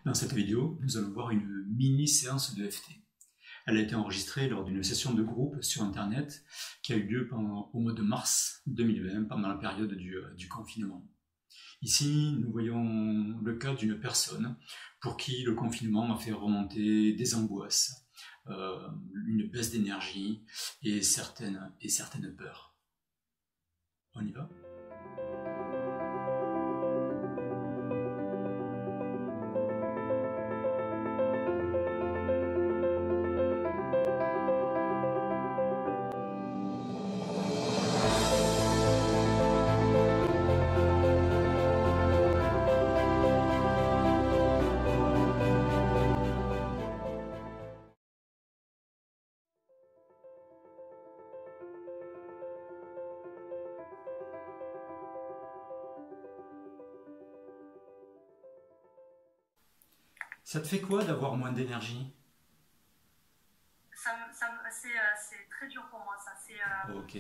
Dans cette vidéo, nous allons voir une mini-séance de FT. Elle a été enregistrée lors d'une session de groupe sur Internet qui a eu lieu au mois de mars 2020, pendant la période du confinement. Ici, nous voyons le cas d'une personne pour qui le confinement a fait remonter des angoisses, une baisse d'énergie et certaines peurs. On y va ? Ça te fait quoi d'avoir moins d'énergie ? C'est très dur pour moi, ça. Ok.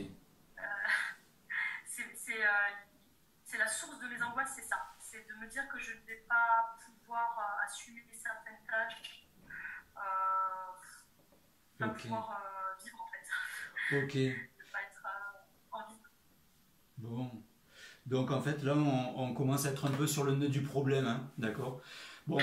C'est la source de mes angoisses, c'est ça. C'est de me dire que je ne vais pas pouvoir assumer certaines tâches, pas pouvoir vivre en fait. Ok. De ne pas être en vie. Bon. Donc en fait là on commence à être un peu sur le nœud du problème, hein, d'accord ? Bon,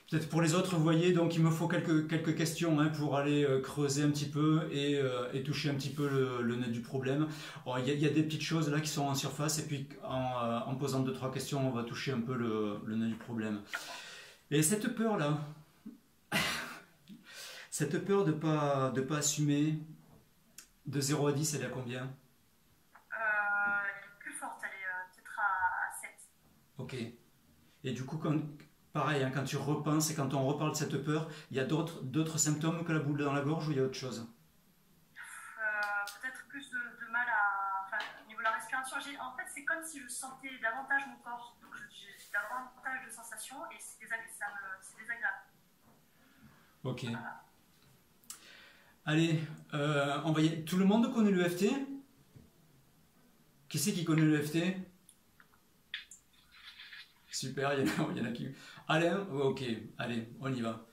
peut-être pour les autres, vous voyez, donc il me faut quelques questions pour aller creuser un petit peu et toucher un petit peu le nœud du problème. Il y a des petites choses là qui sont en surface et puis en posant 2-3 questions, on va toucher un peu le nœud du problème. Et cette peur là, cette peur de pas assumer, de 0 à 10, elle est à combien ? Elle est plus forte, elle est peut-être à 7. Ok. Et du coup, pareil, quand tu repenses et quand on reparle de cette peur, il y a d'autres symptômes que la boule dans la gorge ou il y a autre chose ? Peut-être plus de mal à... Enfin, au niveau de la respiration, en fait, c'est comme si je sentais davantage mon corps. Donc, j'ai davantage de sensations et c'est désagréable. Ok. Voilà. Allez, tout le monde connaît l'EFT ? Qui c'est qui connaît l'EFT ? Super, il y en a qui... Alain ? Ok, allez, on y va.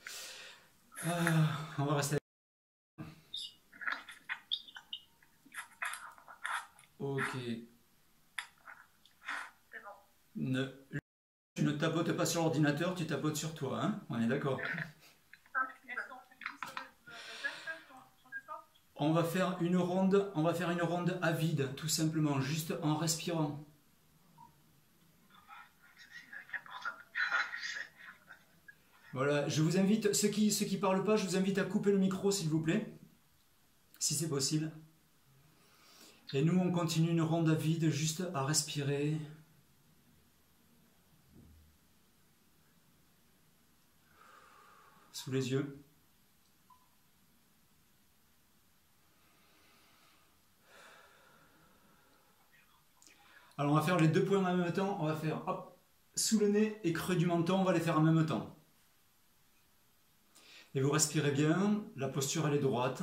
On va rester... Ok. C'est bon. Tu ne tapotes pas sur l'ordinateur, tu tapotes sur toi, hein ? On est d'accord ? On va faire une ronde à vide, tout simplement, juste en respirant. Voilà, je vous invite, ceux qui parlent pas, je vous invite à couper le micro, s'il vous plaît, si c'est possible. Et nous, on continue une ronde à vide, juste à respirer. Sous les yeux. Alors, on va faire les 2 points en même temps. On va faire, hop, sous le nez et creux du menton, on va les faire en même temps. Et vous respirez bien, la posture elle est droite,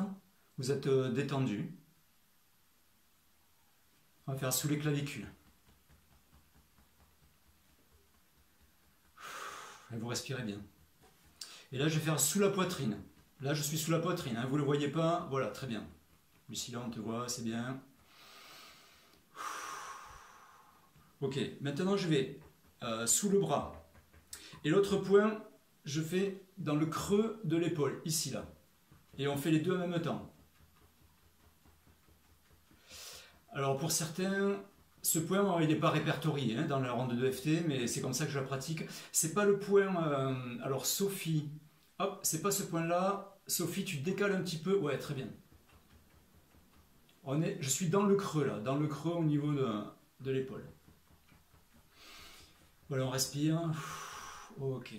vous êtes détendu. On va faire sous les clavicules. Et vous respirez bien. Et là je vais faire sous la poitrine. Là je suis sous la poitrine, vous ne le voyez pas, voilà, très bien. Lucilla, on te voit, c'est bien. Ok, maintenant je vais sous le bras. Et l'autre point, je fais dans le creux de l'épaule, ici, là. Et on fait les deux en même temps. Alors pour certains, ce point, il n'est pas répertorié dans la ronde de FT, mais c'est comme ça que je la pratique. C'est pas le point... alors Sophie, hop, c'est pas ce point-là. Sophie, tu décales un petit peu. Ouais, très bien. Je suis dans le creux, là. Dans le creux au niveau de l'épaule. Voilà, on respire. Ok.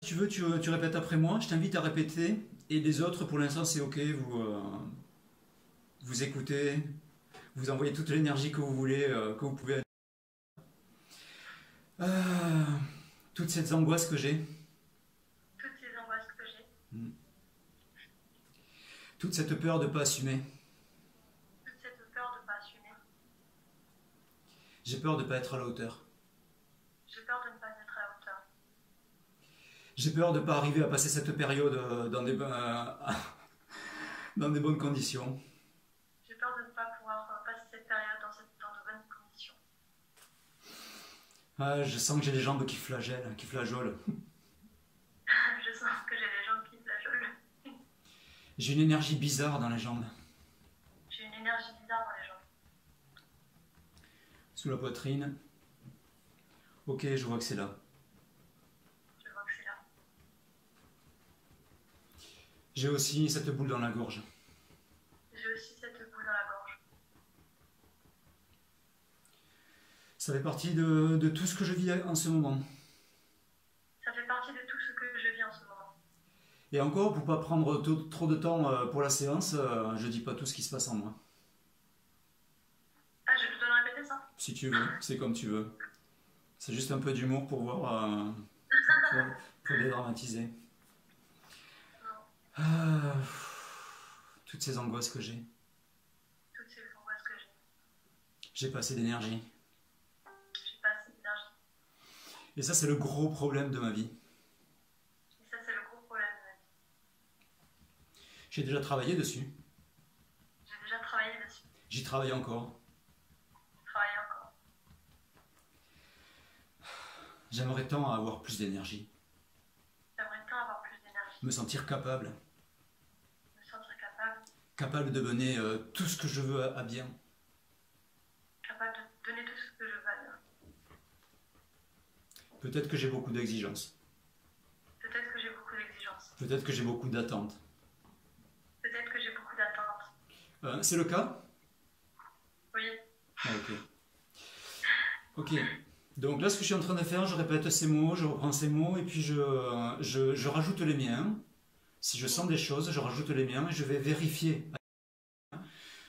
Si tu veux, tu répètes après moi. Je t'invite à répéter. Et les autres, pour l'instant, c'est ok. Vous écoutez. Vous envoyez toute l'énergie que vous voulez, que vous pouvez. Toutes ces angoisses que j'ai. Toutes ces angoisses que j'ai. Toute cette peur de ne pas assumer. Toute cette peur de ne pas assumer. J'ai peur de ne pas être à la hauteur. J'ai peur de ne pas être à la J'ai peur de ne pas arriver à passer cette période dans des bonnes conditions. J'ai peur de ne pas pouvoir passer cette période dans de bonnes conditions. Je sens que j'ai les jambes qui flagellent, qui flageolent. Je sens que j'ai les jambes qui flageolent. J'ai une énergie bizarre dans les jambes. J'ai une énergie bizarre dans les jambes. Sous la poitrine. Ok, je vois que c'est là. Je vois que c'est là. J'ai aussi cette boule dans la gorge. J'ai aussi cette boule dans la gorge. Ça fait partie de tout ce que je vis en ce moment. Ça fait partie de tout ce que je vis en ce moment. Et encore, pour pas prendre trop de temps pour la séance, je dis pas tout ce qui se passe en moi. Ah, je dois le répéter ça? Si tu veux, c'est comme tu veux. C'est juste un peu d'humour pour voir, pour dédramatiser. Ah, toutes ces angoisses que j'ai. Toutes ces angoisses que J'ai pas assez d'énergie. j'ai pas assez d'énergie. Et ça, c'est le gros problème de ma vie. Et ça, c'est le gros problème de ma vie. J'ai déjà travaillé dessus. J'ai déjà travaillé dessus. J'y travaille encore. Je travaille encore. J'aimerais tant avoir plus d'énergie. J'aimerais tant avoir plus d'énergie. Me sentir capable. Me sentir capable. Capable de mener tout ce que je veux à bien. Capable de donner tout ce que je veux à l'heure. Peut-être que j'ai beaucoup d'exigences. Peut-être que j'ai beaucoup d'exigences. Peut-être que j'ai beaucoup d'attentes. Peut-être que j'ai beaucoup d'attentes. C'est le cas? Oui. Ah, ok. Ok. Donc là, ce que je suis en train de faire, je répète ces mots, je reprends ces mots, et puis je rajoute les miens. Si je sens des choses, je rajoute les miens et je vais vérifier.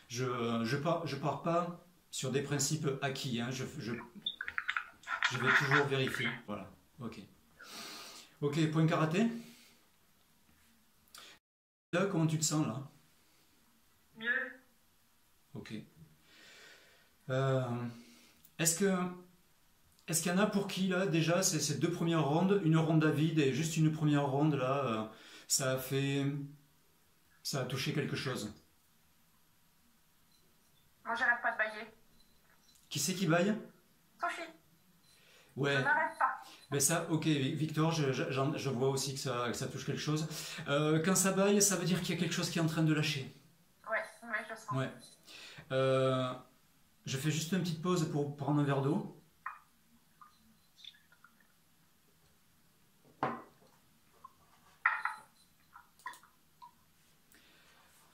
Je pars pas sur des principes acquis, hein. Je vais toujours vérifier. Voilà. Ok. Ok, point karaté. Là, comment tu te sens là? Mieux. Ok. Est-ce que est-ce qu'il y en a pour qui là déjà ces deux premières rondes, une ronde à vide et juste une première ronde là, ça a touché quelque chose? Moi, j'arrête pas de bailler. Qui c'est qui baille? Sophie, Ouais. je n'arrête pas. Ben ça, ok, Victor, je vois aussi que ça touche quelque chose. Quand ça baille, ça veut dire qu'il y a quelque chose qui est en train de lâcher. Ouais, ouais, je sens. Ouais. Euh, je fais juste une petite pause pour prendre un verre d'eau.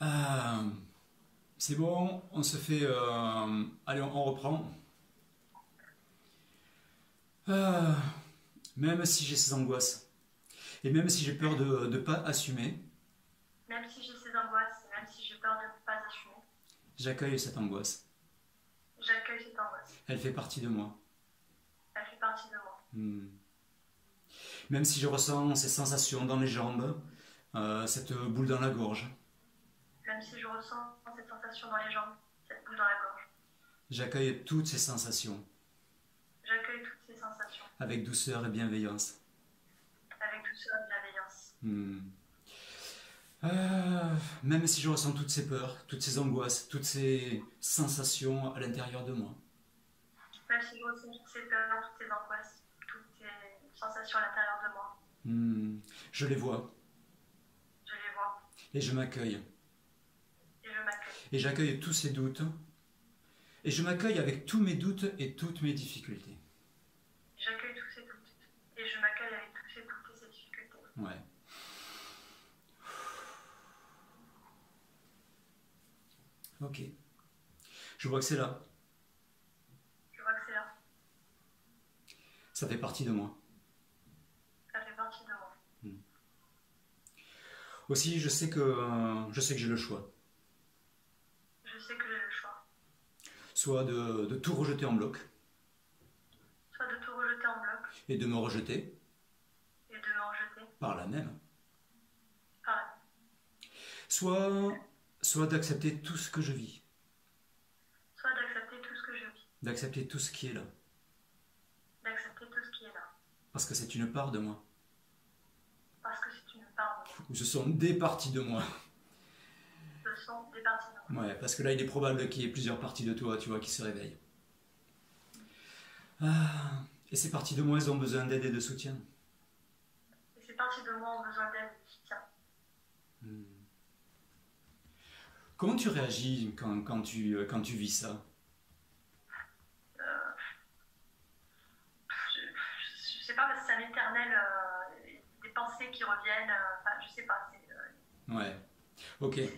Euh, c'est bon, on se fait... allez, on reprend. Euh, même si j'ai ces angoisses, et même si j'ai peur de ne pas assumer, Même si j'ai ces angoisses, même si j'ai peur de ne pas assumer, j'accueille cette angoisse. j'accueille cette angoisse. Elle fait partie de moi. Elle fait partie de moi. Même si je ressens ces sensations dans les jambes, cette boule dans la gorge, Même si je ressens cette sensation dans les jambes, cette boule dans la gorge, j'accueille toutes ces sensations j'accueille toutes ces sensations avec douceur et bienveillance. avec douceur et bienveillance. Même si je ressens toutes ces peurs, toutes ces angoisses, toutes ces sensations à l'intérieur de moi. Même si je ressens toutes ces peurs, toutes ces angoisses, toutes ces sensations à l'intérieur de moi, Je les vois je les vois et je m'accueille. et je m'accueille. Et j'accueille tous ces doutes. Et je m'accueille avec tous mes doutes et toutes mes difficultés. J'accueille tous ces doutes et je m'accueille avec tous ces doutes et ces difficultés. Ouais. Ok. Je vois que c'est là. Je vois que c'est là. Ça fait partie de moi. Ça fait partie de moi. Aussi, je sais que j'ai le choix. Je sais que j'ai le choix. Soit de tout rejeter en bloc Soit de tout rejeter en bloc et de me rejeter et de me rejeter par là même. par là. Soit d'accepter tout ce que je vis. Soit d'accepter tout ce que je vis. D'accepter tout ce qui est là. D'accepter tout ce qui est là. Parce que c'est une part de moi. ou ce sont des parties de moi. Ce sont des parties de moi. Ouais, parce que là, il est probable qu'il y ait plusieurs parties de toi, tu vois, qui se réveillent. Ah, et ces parties de moi, elles ont besoin d'aide et de soutien. Et ces parties de moi ont besoin d'aide et de soutien. Comment tu réagis quand tu vis ça? Je sais pas, parce que c'est un éternel, des pensées qui reviennent, enfin, je sais pas. Ouais, ok. Ouais.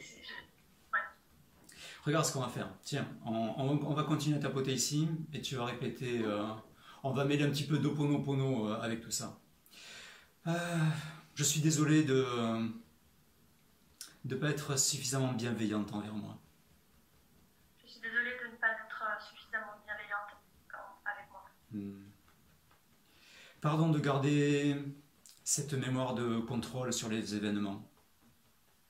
Regarde ce qu'on va faire. Tiens, on va continuer à tapoter ici et tu vas répéter. On va mêler un petit peu d'Ho'oponopono avec tout ça. Je suis désolé de ne pas être suffisamment bienveillante envers moi. Je suis désolée de ne pas être suffisamment bienveillante avec moi. Pardon de garder cette mémoire de contrôle sur les événements.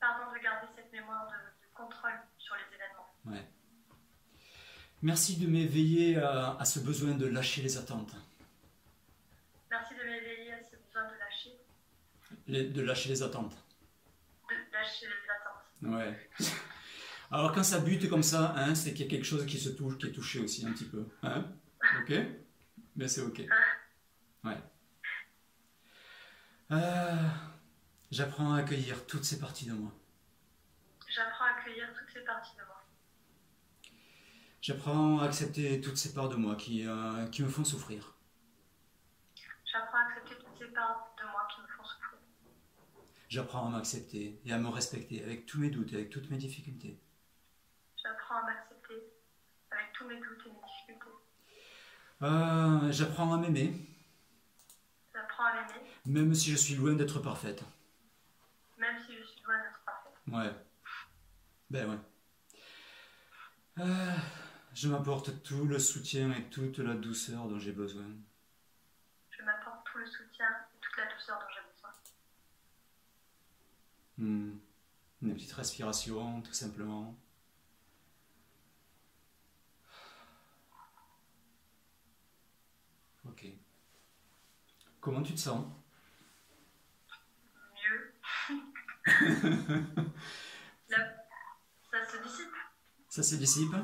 Pardon de garder cette mémoire de contrôle sur les événements. Ouais. Merci de m'éveiller à ce besoin de lâcher les attentes. Merci de m'éveiller à ce besoin de lâcher. De lâcher les attentes. De lâcher les attentes. Ouais. Alors quand ça bute comme ça, hein, c'est qu'il y a quelque chose qui se touche, qui est touché aussi un petit peu. Hein? Ok? Ben c'est ok. Ouais. J'apprends à accueillir toutes ces parties de moi. J'apprends à accueillir toutes ces parties de moi. J'apprends à accepter toutes ces parts de moi qui me font souffrir. J'apprends à accepter toutes ces parts de moi qui me font souffrir. J'apprends à m'accepter et à me respecter avec tous mes doutes et avec toutes mes difficultés. J'apprends à m'accepter avec tous mes doutes et mes difficultés. J'apprends à m'aimer. J'apprends à m'aimer. Même si je suis loin d'être parfaite. Même si je suis loin d'être parfaite. Ouais. Ben ouais. Je m'apporte tout le soutien et toute la douceur dont j'ai besoin. Je m'apporte tout le soutien et toute la douceur dont j'ai besoin. Une petite respiration, tout simplement. Ok. Comment tu te sens? Mieux. Ça se dissipe. Ça se dissipe?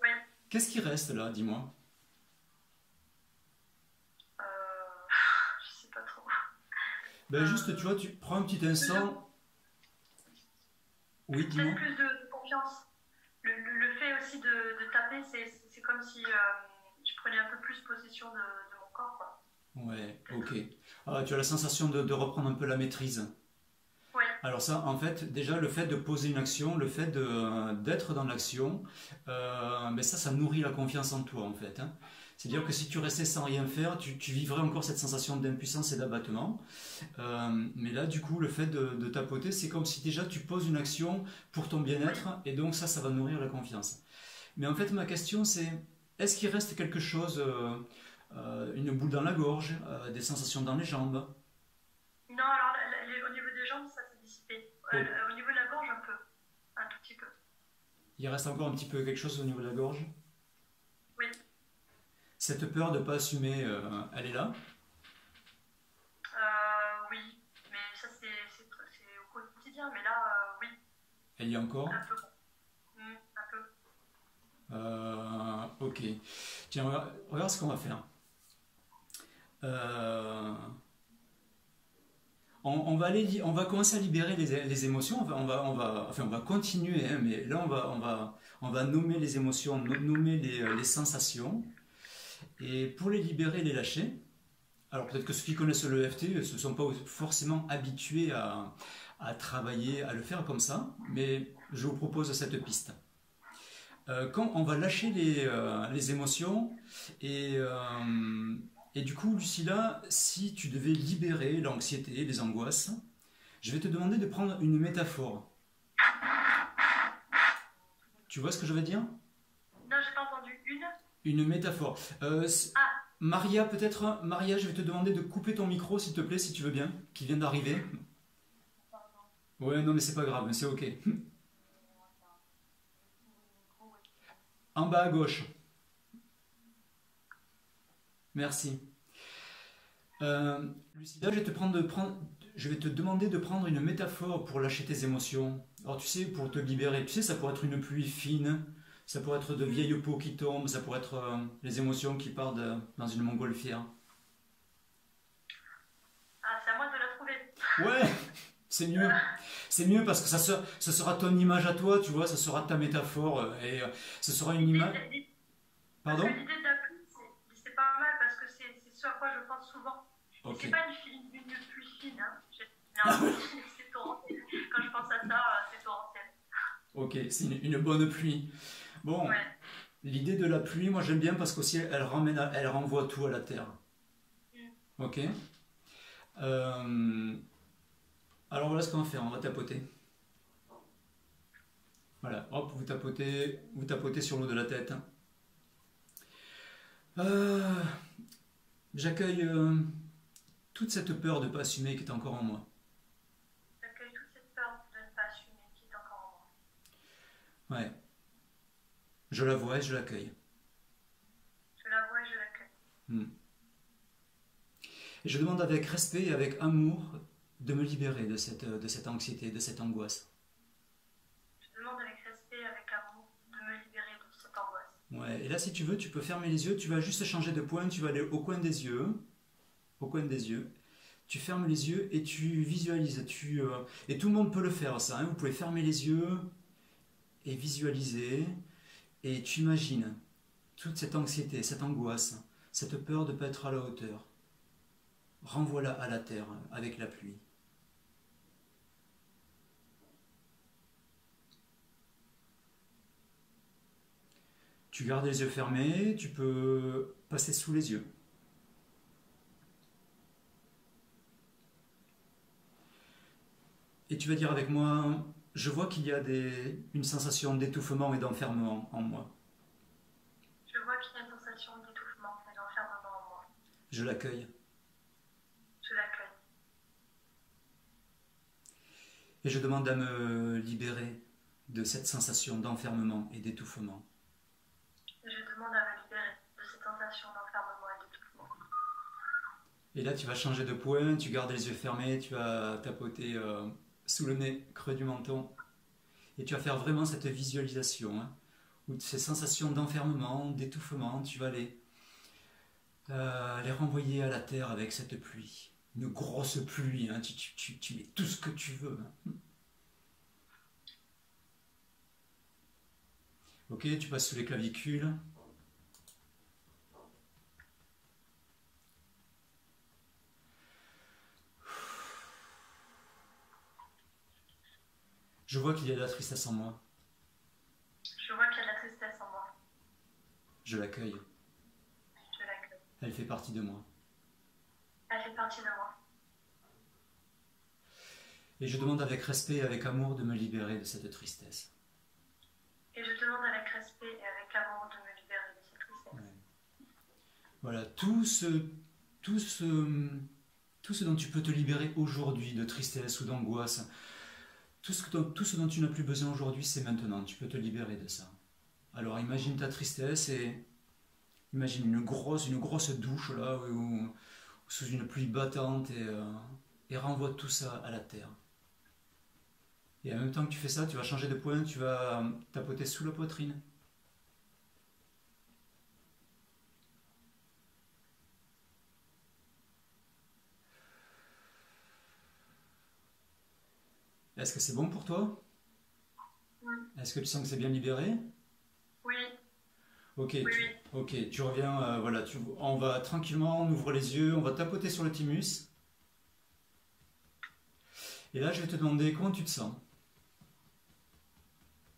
Oui. Qu'est-ce qui reste là, dis-moi? Je sais pas trop. Ben juste, tu vois, tu prends un petit instant. Oui, dis-moi. Peut-être plus de confiance. Le fait aussi de taper, c'est comme si je prenais un peu plus possession de mon corps, quoi. Ouais, ok. Tu as la sensation de reprendre un peu la maîtrise. Oui. Alors ça, en fait, déjà, le fait de poser une action, le fait d'être dans l'action, ben ça nourrit la confiance en toi, en fait. Hein. C'est-à-dire que si tu restais sans rien faire, tu vivrais encore cette sensation d'impuissance et d'abattement. Mais là, du coup, le fait de tapoter, c'est comme si déjà tu poses une action pour ton bien-être, et donc ça va nourrir la confiance. Mais en fait, ma question, c'est, est-ce qu'il reste quelque chose, une boule dans la gorge, des sensations dans les jambes? Non, alors au niveau des jambes, ça s'est dissipé. Au niveau de la gorge, un peu. Un tout petit peu. Il reste encore un petit peu quelque chose au niveau de la gorge? Oui. Cette peur de ne pas assumer, elle est là? Oui, mais ça c'est au quotidien, mais là, oui. Elle y est encore? Un peu. Un peu. Ok. Tiens, regarde ce qu'on va faire. On va commencer à libérer les émotions. On va continuer, hein, mais là on va nommer les émotions, nommer les sensations. Et pour les libérer, les lâcher. Alors peut-être que ceux qui connaissent le EFT ne se sont pas forcément habitués à travailler, à le faire comme ça, mais je vous propose cette piste. Quand on va lâcher les émotions et du coup, Lucilla, si tu devais libérer l'anxiété, les angoisses, je vais te demander de prendre une métaphore. Tu vois ce que je veux dire? Non, j'ai pas entendu. Une métaphore. Maria, peut-être, Maria, je vais te demander de couper ton micro, s'il te plaît, si tu veux bien, qui vient d'arriver. Ouais, non, mais c'est pas grave, c'est ok. En bas à gauche. Merci. Lucilla, je je vais te demander de prendre une métaphore pour lâcher tes émotions. Alors tu sais, pour te libérer, tu sais, ça pourrait être une pluie fine, ça pourrait être de vieilles peaux qui tombent, ça pourrait être les émotions qui partent dans une montgolfière. Ah, c'est à moi de la trouver. Ouais, c'est mieux. C'est mieux parce que ça sera ton image à toi, tu vois, ça sera ta métaphore et ce sera une image. Parce que Pardon? l'idée de la pluie, c'est pas mal parce que c'est ce à quoi je pense souvent. Et Ok. c'est pas une pluie fine, hein. J'ai l'impression que c'est torrentiel. Quand je pense à ça, c'est torrentiel. Ok, c'est une bonne pluie. Bon, Ouais. l'idée de la pluie, moi j'aime bien parce qu'aussi elle ramène, elle renvoie tout à la terre. Mm. Ok? Euh, alors voilà ce qu'on va faire, on va tapoter. Voilà, hop, vous tapotez sur l'eau de la tête. Euh, J'accueille toute cette peur de ne pas assumer qui est encore en moi. J'accueille toute cette peur de ne pas assumer qui est encore en moi. Ouais, je la vois et je l'accueille. Je la vois et je l'accueille. Hmm. Et je demande avec respect et avec amour de me libérer de cette anxiété, de cette angoisse. Je demande avec respect et avec amour de me libérer de cette angoisse. Ouais, et là si tu veux, tu peux fermer les yeux, tu vas juste changer de point, tu vas aller au coin des yeux, tu fermes les yeux et tu visualises, et tout le monde peut le faire ça, hein. Vous pouvez fermer les yeux et visualiser, et tu imagines toute cette anxiété, cette angoisse, cette peur de ne pas être à la hauteur. Renvoie-la à la terre avec la pluie. Tu gardes les yeux fermés, tu peux passer sous les yeux. Et tu vas dire avec moi, je vois qu'il y a une sensation d'étouffement et d'enfermement en moi. Je vois qu'il y a une sensation d'étouffement et d'enfermement en moi. Je l'accueille. Je l'accueille. Et je demande à me libérer de cette sensation d'enfermement et d'étouffement. Et je demande à me libérer de cette sensation d'enfermement et d'étouffement. Et là, tu vas changer de point, tu gardes les yeux fermés, tu vas tapoter sous le nez, creux du menton. Et tu vas faire vraiment cette visualisation, hein, où ces sensations d'enfermement, d'étouffement, tu vas les renvoyer à la terre avec cette pluie. Une grosse pluie, hein, tu mets tout ce que tu veux, hein. Ok, tu passes sous les clavicules. Je vois qu'il y a de la tristesse en moi. Je vois qu'il y a de la tristesse en moi. Je l'accueille. Je l'accueille. Elle fait partie de moi. Elle fait partie de moi. Et je demande avec respect et avec amour de me libérer de cette tristesse. Et je demande avec respect et avec amour de me libérer de cette tristesse. Ouais. Voilà, tout ce dont tu peux te libérer aujourd'hui, de tristesse ou d'angoisse, tout ce dont tu n'as plus besoin aujourd'hui, c'est maintenant. Tu peux te libérer de ça. Alors imagine ta tristesse et imagine une grosse douche là, sous une pluie battante et renvoie tout ça à la terre. Et en même temps que tu fais ça, tu vas changer de point, tu vas tapoter sous la poitrine. Est-ce que c'est bon pour toi? Oui. Est-ce que tu sens que c'est bien libéré? Oui. Ok, Oui, oui. ok, tu reviens, voilà, on va tranquillement, on ouvre les yeux, on va tapoter sur le thymus. Et là, je vais te demander comment tu te sens.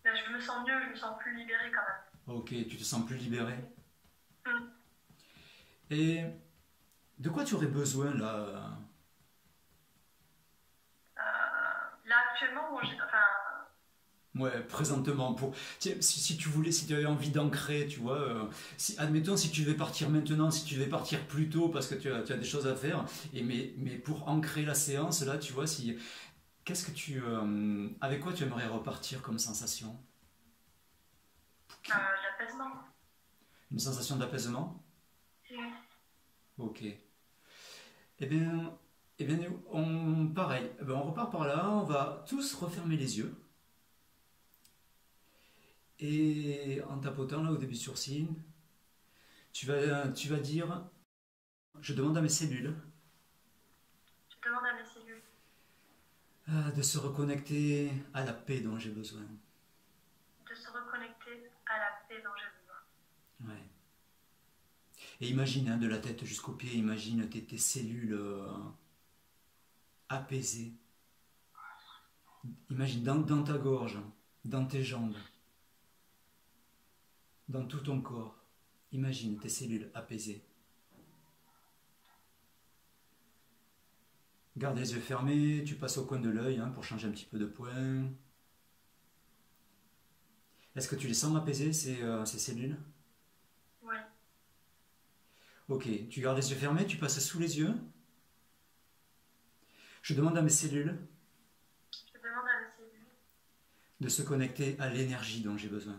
Là, je me sens mieux, je me sens plus libérée quand même. Ok, tu te sens plus libéré. Mm. Et de quoi tu aurais besoin là? Là, actuellement, moi, Ouais, présentement, tiens, si tu voulais, si tu avais envie d'ancrer, tu vois, admettons si tu devais partir maintenant, si tu devais partir plus tôt parce que tu as des choses à faire, mais pour ancrer la séance, là, tu vois, qu'est-ce que avec quoi tu aimerais repartir comme sensation? l'apaisement. Une sensation d'apaisement? Mm. Ok. Eh bien, Eh bien, pareil, eh ben, on repart par là, on va tous refermer les yeux. Et en tapotant là au début du sourcil, tu vas dire, je demande à mes cellules Je demande à mes cellules de se reconnecter à la paix dont j'ai besoin. de se reconnecter à la paix dont j'ai besoin. Ouais. Et imagine, hein, de la tête jusqu'aux pieds, imagine tes cellules apaisées. Imagine dans ta gorge, dans tes jambes, dans tout ton corps. Imagine tes cellules apaisées. Garde les yeux fermés, tu passes au coin de l'œil hein, pour changer un petit peu de point. Est-ce que tu les sens apaisées, ces cellules? Oui. Ok, tu gardes les yeux fermés, tu passes sous les yeux. Je demande à mes cellules Je demande à mes cellules de se connecter à l'énergie dont j'ai besoin.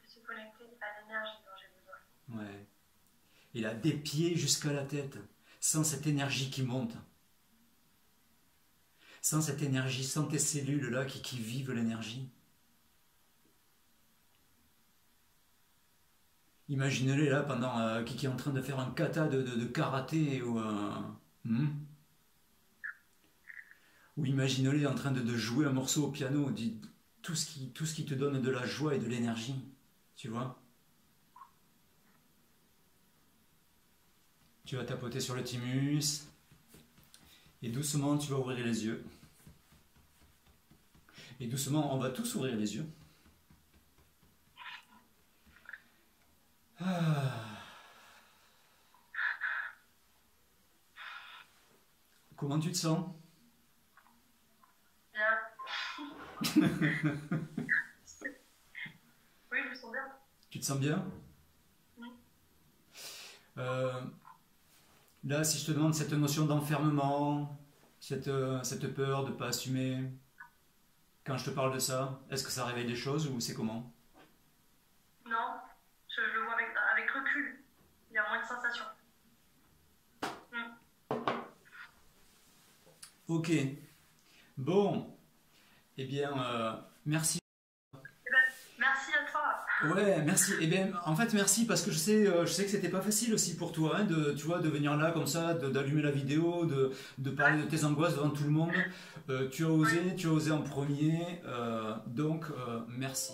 de se connecter à l'énergie dont j'ai besoin. Ouais. Et là, des pieds jusqu'à la tête, sans cette énergie qui monte. Sans cette énergie, sans tes cellules là qui vivent l'énergie. Imaginez-les là pendant qui est en train de faire un kata de karaté hmm. Ou imaginez-les en train de jouer un morceau au piano, tout ce qui te donne de la joie et de l'énergie, tu vois. Tu vas tapoter sur le thymus et doucement tu vas ouvrir les yeux. Et doucement on va tous ouvrir les yeux. Ah. Comment tu te sens? Bien. Oui, je me sens bien. Tu te sens bien? Oui. Là, si je te demande cette notion d'enfermement, cette peur de ne pas assumer, quand je te parle de ça, est-ce que ça réveille des choses ou c'est comment? Non, je le vois avec recul. Il y a moins de sensations. Ok. Bon. Eh bien, merci. Eh ben, merci à toi. Ouais, merci. Eh bien, en fait, merci parce que je sais que c'était pas facile aussi pour toi, hein, tu vois, de venir là comme ça, d'allumer la vidéo, de parler de tes angoisses devant tout le monde. Tu as osé en premier, donc merci.